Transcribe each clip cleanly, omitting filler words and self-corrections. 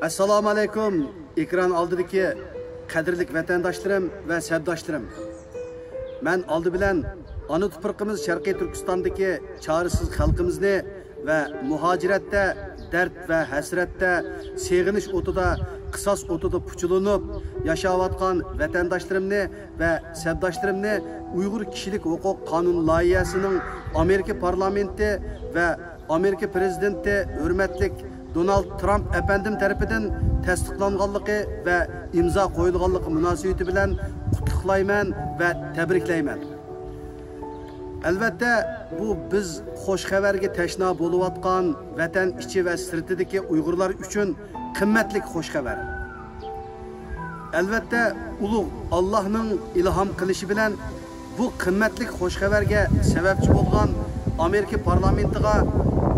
Assalomu alaykum. Ekran oldidagi qadrli vatandoshlarım va sabdoshlarim. Men oldi bilan ona tuproqimiz Sharqiy Turkistondagi chorasiz xalqimizni va muhojiratda, dard va hasratda, seg'inish o'tida, qisos o'tida puchulinib yashayotgan vatandoshlarımni va sabdoshlarimni Uyg'ur kishilik huquq qonun loyihasining Amerika parlamenti va Amerika prezidenti hurmatli Donald Trump efendim tarafidan tasdiqlanganligi va imzo qo'yilganligi munosabati bilan qutlaqlayman va tabriklayman. Albatta bu biz xo'sh xabarga tashna bo'layotgan vatan ichi va sirtidagi Uyg'urlar uchun qimmatli xo'sh xabar. Albatta ulug' Allohning ilhom qilishi bilan bu qimmatli xo'sh xabarga sababchi bo'lgan Amerika parlamentiga,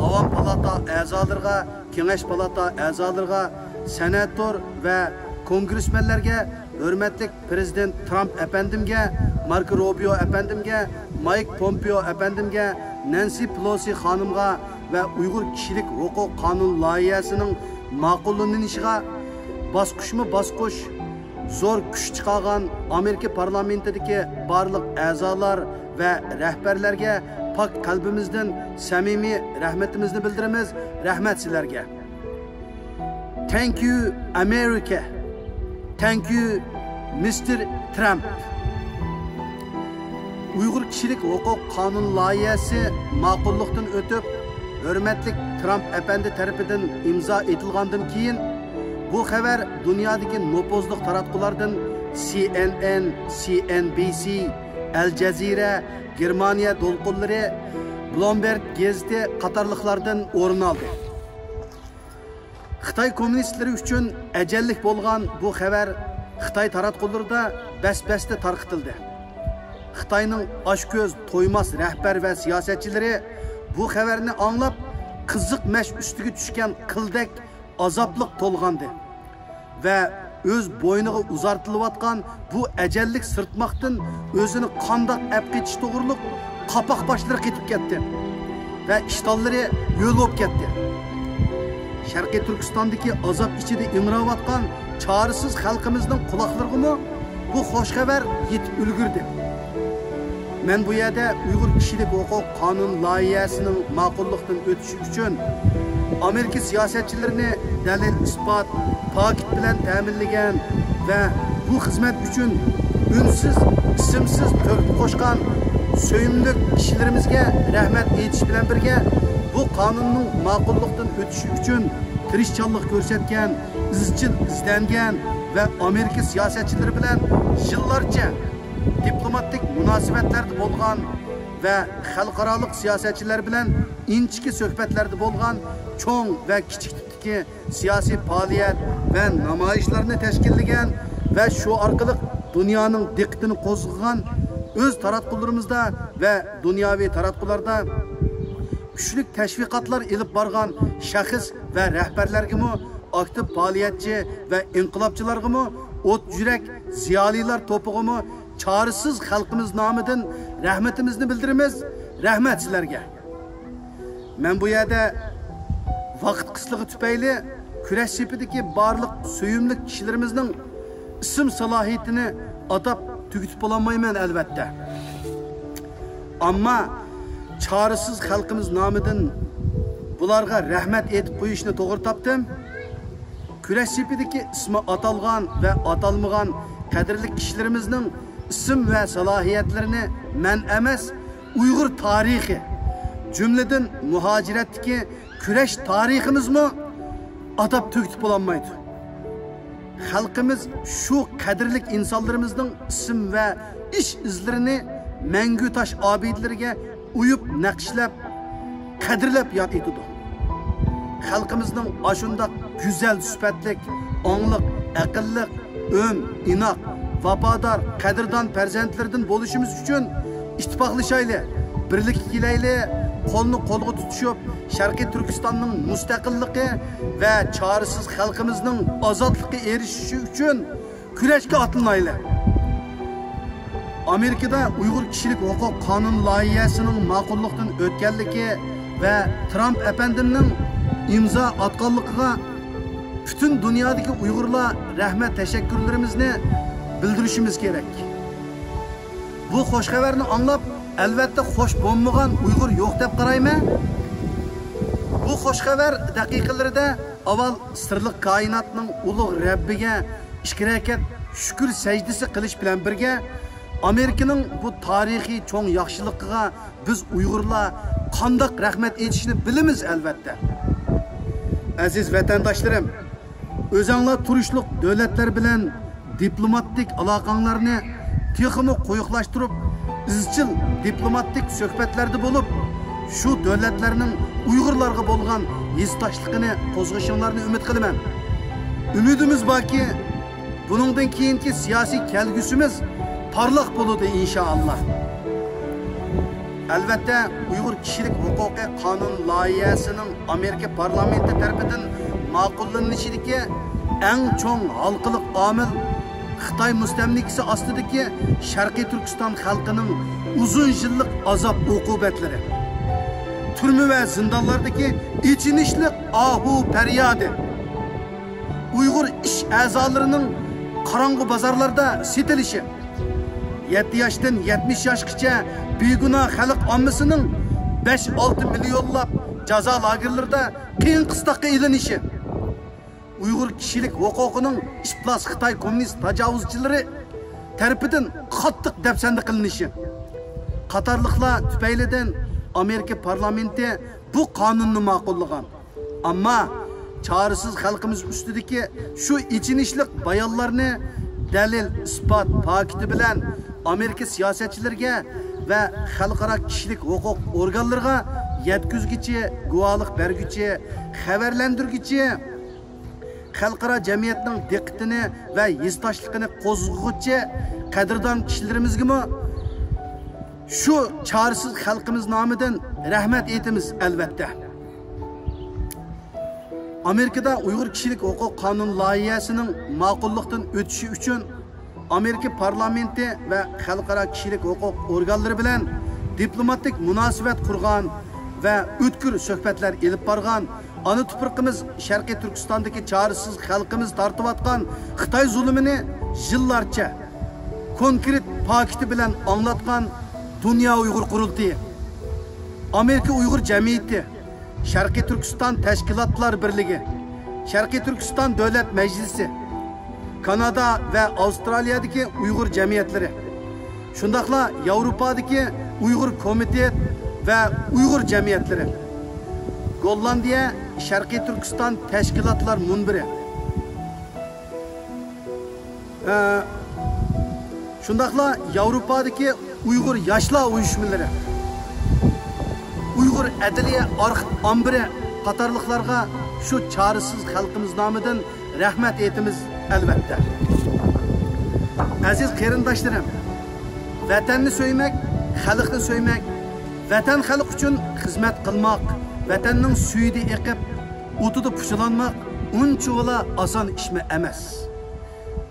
Avam palata a'zolariga, Kengash palata a'zolariga, senator va kongressmenlarga, hurmatli prezident Trump efendimga, Marco Rubio efendimga, Mike Pompeo efendimga, Nancy Pelosi xonimga va Uyg'ur kishilik huquq qonun loyihasining ma'qullanishiga bosqichma-bosqich zo'r kuch chiqargan Amerika parlamentidagi barliq a'zolar va rahbarlarga pak qalbimizdan samimiy rahmatimizni bildiramiz. Rahmat sizlarga. Thank you America. Thank you Mr. Trump. Uyg'ur kishilik huquq qonun loyihasi ma'qullikdan o'tib, hurmatli Trump efendi tarafidan imzo etilgandan keyin bu xabar dunyodagi nopozliq taratqulardan CNN, CNBC, Al Jazeera, Germaniya do'lqinlari, Bloomberg gazeti qatorliqlardan o'rin oldi. Xitoy kommunistlari uchun ajallik bo'lgan bu xabar Xitoy taratqularida bas-basda tarqitildi. Xitoyning oshko'z to'ymas rahbar va siyosatchilari bu xabarni anglab qiziq mash ustiga tushgan qildak azobliq to'lgandi va o'z bo'yniga uzartilayotgan bu ajallik sirtmoqdan o'zini qandoq ap ketish to'g'riliq qapoq boshlari ketib ketdi va ishtonlari yo'l bo'lib ketdi. Sharqiy Turkistondagi azob ichida imrayotgan chorasiz xalqimizning quloqlariga bu xo'sh xabar yetib ulgurdi. Men bu yerda Uyg'ur kishilik huquq qonun loyihasining ma'qullikdan o'tishi uchun Amerika siyosatchilarini dalil isbot paket bilan ta'minlagan va bu xizmat uchun unsiz, ismsiz to'g'ri qo'shgan so'yimli kishilarimizga rahmat aytish bilan birga bu qonunning ma'qullikdan o'tishi uchun tirishchanlik ko'rsatgan, izchil izlangan va Amerika siyosatchilari bilan yillarcha diplomatik munosabatlarda bo'lgan va xalqaro siyosatchilar bilan inchki suhbatlarda bo'lgan cho'ng va kichik tipdagi siyosiy faoliyat va namoyishlarni tashkillagan va shu orqali dunyoning diqqatini qo'zg'agan o'z taratqullarimizda va dunyoviy taratqularda kuchli tashviqotlar ilib borgan shaxs va rahbarlarga aktiv faoliyatchi va inqilobchilarga o't yurak ziyolilar to'pig'i chorasiz xalqimiz nomidan rahmatimizni bildiramiz. Rahmat sizlarga. Men bu yerda vaqt qislig'i tufayli kurash sepidagi barliq so'yimli kishilarimizning ism salohiyatini atab tugitib bo'lmayman albatta. Ammo chorasiz xalqimiz nomidan bularga rahmat aytib qo'yishni to'g'ri topdim. Kurash sepidagi ismi atalgan va atalmagan qadrli kishilarimizning ism va salohiyatlarini men emas, Uyg'ur tarixi, jumladan muhojiratdagi kurash tariximizmi atab tugitib bo'lmaydi. Xalqimiz shu qadrli insonlarimizning ism va ish izlarini mangu tosh obidlariga uyib naqshlab, qadrlab yod etdi. Xalqimizning ashunda go'zal sifatlik, ongliq, aqlliq, inoq, vafodor, qadrdon farzandlardan bo'lishimiz uchun ittifoqlashaylik, birlikka kelaylik, qo'lni qo'lga tutishib, Sharqiy Turkistonning mustaqilligi va chorasiz xalqimizning ozodlikka erishishi uchun kurashga otlanaylik. Amerikada Uyg'ur kishilik huquq qonun loyihasining ma'qullikdan o'tganligi va Trump efendimning imzo atganligiga bütün dünyadaki Uygurlar rahmet teşekkürlerimizni bildirişimiz gerek. Bu hoş haberini anlap, elbette hoş bo'lmagan Uygur yok deb qarayma. Bu hoş haber daqiqalarida avval sirliq koinotning ulug' Rabbiga ikki rakat shukr sajdasi qilish bilan birga Amerikaning bu tarixiy cho'ng yaxshiligiga biz Uygurlar qandoq rahmat aytishni bilamiz albatta. Aziz vatandoshlarım, o'zinglar turishliq davlatlar bilan diplomatik aloqanglarni texmi qo'yiqlashtirib, izchil diplomatik suhbatlarda bo'lib, shu davlatlarning Uygurlarga bo'lgan yeztashligini qo'zg'ashinglarni umid qilaman. Umidimiz borki, buningdan keyingi siyosiy kelgusimiz parlaq bo'ladi inshaalloh. Albatta, Uygur kishilik huquqiy qonun loyihasining Amerika parlamenti tomonidan ma'qullanishidagi eng cho'ng halqiliq omil Xitoy mustamlikasi ostidagi Sharqiy Turkiston xalqining uzun yillik azob uqubatlari, turma va zindonlardagi ichinishli ahu faryodi, Uygur ish a'zolarining qorong'u bozorlarda setilishi, 7 yoshdan 70 yoshgacha begunoh xalq ommasining 5-6 millionlab jazo lagerlarida qiyin qistoqqa ilinishi, Uygur kishilik huquqining iflos Xitoy kommunist tajovuzchilari tarafidan qattiq dafsanda qilinishi qatorliqlar tufaylidan Amerika parlamenti bu qonunni ma'qullagan. Ammo chorasiz xalqimiz ustidagi shu ichinishlik bayonlarni dalil isbot paketi bilan Amerika siyosatchilariga va xalqaro kishilik huquq organlariga yetkazgichi, guvohlik berguchi, xabarlantirguchi, xalqaro jamiyatning diqqatini va yeztashligini qo'zg'uvchi qadrdon kishilarimizga shu chorasiz xalqimiz nomidan rahmat aytamiz albatta. Amerikada Uygur kishilik huquq qonun loyihasining ma'qullikdan o'tishi uchun Amerika parlamenti va xalqaro kishilik huquq organlari bilan diplomatik munosabat qurgan va o'tkir suhbatlar elib borgan ana tuproqimiz Sharqiy Turkistondagi chorasiz xalqimiz tortayotgan Xitoy zulmini yillarcha konkret paketi bilan anglatgan Dünya Uygur Qurultiyi, Amerika Uygur Jamiyati, Sharqiy Turkiston Tashkilotlar Birligi, Sharqiy Turkiston Davlat Majlisi, Kanada ve Avustralya'daki Uygur cemiyetlari, şundaqla Avrupa'daki Uygur Komitet ve Uygur cemiyetleri, Gollandiya Sharqiy Turkiston Tashkilotlar Munbiri, şundaqla Avrupa'daki Uygur Yaşlar Uyuşmaları, Uygur Adliya Ambiri qatorliqlarga şu çaresiz xalqimiz nomidan rahmat aytamiz albatta. Aziz qarindoshlarım, vatanni so'ymak, xalqni so'ymak, vatan xalq uchun xizmat qilmoq, vatanning suyida eqib, o'tida pushlanmoq uncha oson ishmi emas.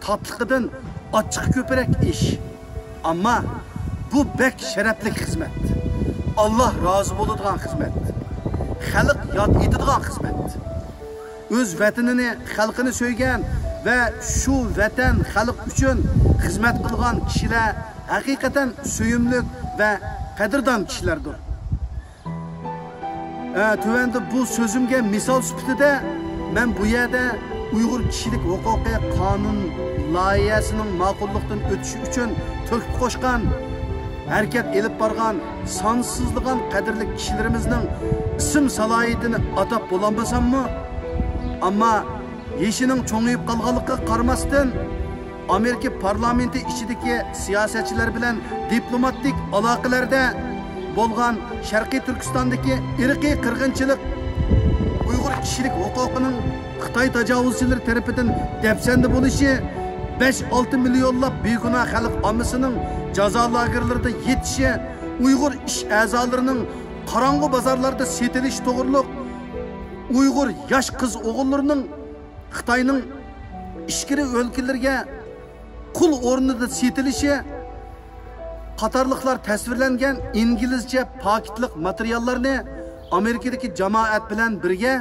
Tatliqidan ochiq ko'pirak ish. Ammo bu bek sharafli xizmat. Allah razı bo'ladigan xizmat. Xalq yod etadigan xizmat. O'z vatanini, xalqini so'ygan ve şu vatan xalq uchun xizmat qilgan kishilar haqiqatan suyumlik ve qadrdon kishilardir. Tuvanda bu so'zimga misol sifatida men bu yerda Uygur kishilik huquqiy qonun loyihasining ma'qullikdan o'tishi uchun to'kib qo'shgan, harakat elib borgan sonsizligan qadrli kishilarimizning ism salohiyatini atab bo'lolmasammi? Ammo yeshining cho'ngayib qolganligiga qaramasdan Amerika parlamenti ichidagi siyosatchilar bilan diplomatik aloqalarda bo'lgan Sharqiy Turkistondagi irqiy qirg'inchilik, Uygur kishilik huquqining Xitoy tajovuzchilari tomonidan dafsanda bo'lishi, 5-6 millionlab begunoh xalq ommasining jazo lagerlarida yetishi, Uygur ish a'zolarining qorong'u bozorlarda setilish to'g'riliq, Uygur yosh qiz o'g'illarining Xitoyning ishkiri o'lkalarga qul o'rnida setilishi qatorliqlar tasvirlangan İngilizce paketlik materiallarni Amerikadagi jamoat bilan birga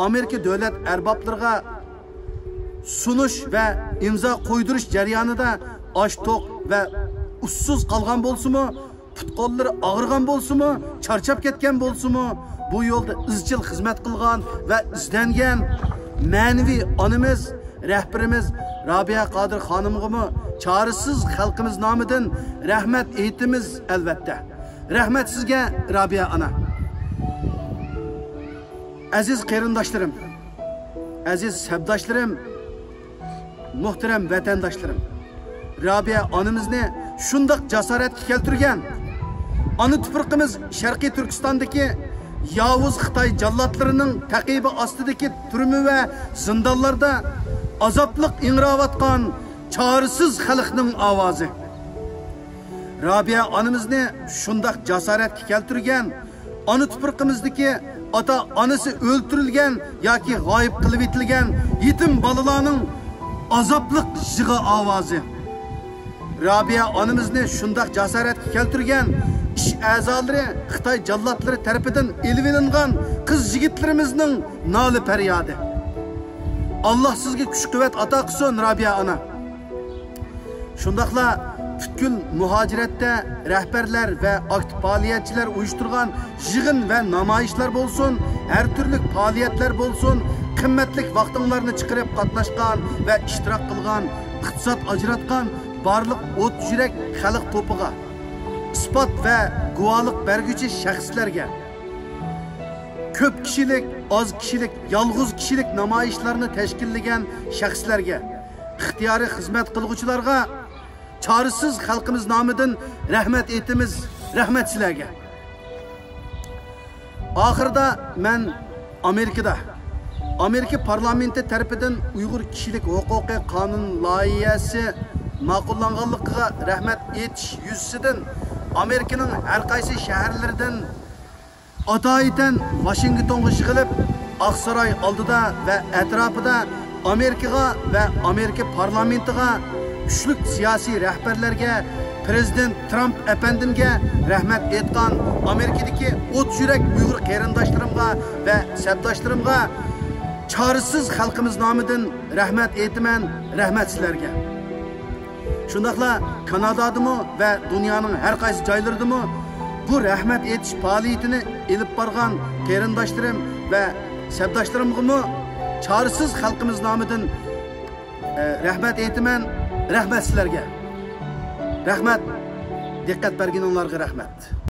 Amerika davlat arboblariga sunish va imzo qo'ydirish jarayonida osh to'q va ussiz qolgan bo'lsa-mu, put-qo'llari og'rigan bo'lsa-mu, charchab ketgan bo'lsa-mu, bu yo'lda izchil xizmat qilgan va izlangan ma'naviy onamiz, rahbarimiz Robiya Qodir xonimga chorasiz xalqimiz nomidan rahmat aytamiz albatta. Rahmat sizga Robiya ana. Aziz qarindoshlarim, aziz sabdoshlarim, muhtaram vatandoshlarım. Robiya onamizni shundoq jasoratga keltirgan. Ana tuproqimiz Sharqiy Turkistondagi Yavuz Xitoy jallotlarining taqibi ostidagi turmi va zindonlarda azobliq ingravotgan chorasiz xalqning ovozi. Robiya onamizni shundoq jasoratga keltirgan. Ana tuproqimizdagi ota-onasi o'ldirilgan yoki g'oyib qilib etilgan yetim bolalarning azobliq yig'i ovozi. Robiya onamizni shundoq jasoratga keltirgan ish a'zolari Xitoy jallotlari tarafidan elib olingan qiz-yigitlarimizning noli faryodi. Allah sizga kuch-quvvat ato qilsin Robiya ona. Shundaqla butkul muhojiratda rahbarlar va aktiv faoliyatchilar uyushtirgan yig'in va namoyishlar bo'lsin, har turli faoliyatlar bo'lsin, qimmatli vaqtinglarni chiqarib qatnashgan va ishtirok qilgan, iqtisod ajratgan barliq o't yurak xalq to'piga, isbot va guvohlik berguchi shaxslarga, ko'p kishilik, oz kishilik, yolg'iz kishilik namoyishlarni tashkillagan shaxslarga, ixtiyoriy xizmat qilguvchilarga, chorasiz xalqimiz nomidan rahmat aytamiz, rahmat sizlarga. Oxirida men Amerika parlamenti tarafidan Uyg'ur kishilik huquqi qonun loyihasi ma'qullanganligiga rahmat aytish yuzasidan Amerikaning har qaysi shaharlaridan atoyidan Washingtonga yig'ilib, Oqsaroy oldida va atrofida Amerikaga va Amerika parlamentiga, kuchli siyosiy rahbarlarga, Prezident Trump efendimga rahmat aytgan Amerikadagi o't yurak Uyg'ur qarindoshlarimga va sabdoshlarimga chorasiz xalqimiz nomidan rahmat aytaman, rahmat sizlarga. Shundaqla Kanadadami va dunyoning har qaysi joylaridami bu rahmat aytish faoliyatini elib borgan qarindoshlarim va sabdoshlarimga chorasiz xalqimiz nomidan rahmat aytaman, rahmat sizlarga. Rahmat, diqqat berganinglarga rahmat.